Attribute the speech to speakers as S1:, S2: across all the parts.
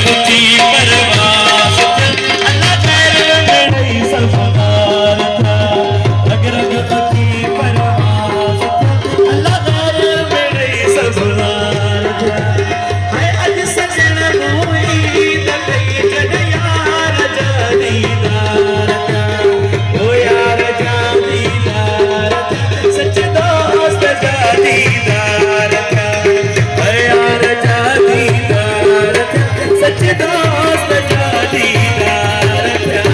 S1: ऊंची परवास अल्लाह खैर मेरे सफादार था रग रग ऊंची परवास अल्लाह खैर मेरे सफादार था हाय अज सजन मोई दलई जड़यार जादीदार था ओ यार जादीदार था सच्चे दोस्त जादीदार था यार जादीदार था सच्चे दोस्त जादीदार था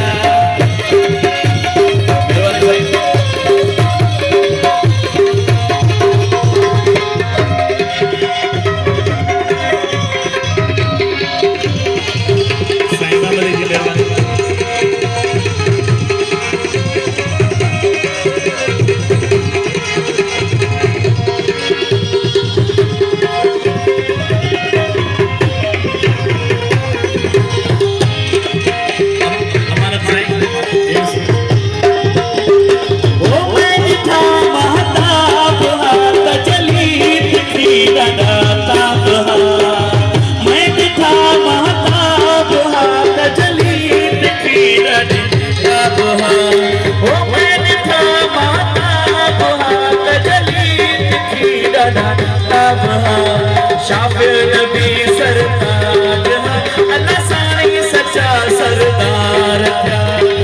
S1: शाफिर नबी सरताज अल्लाह साईं सच्चा सरदार था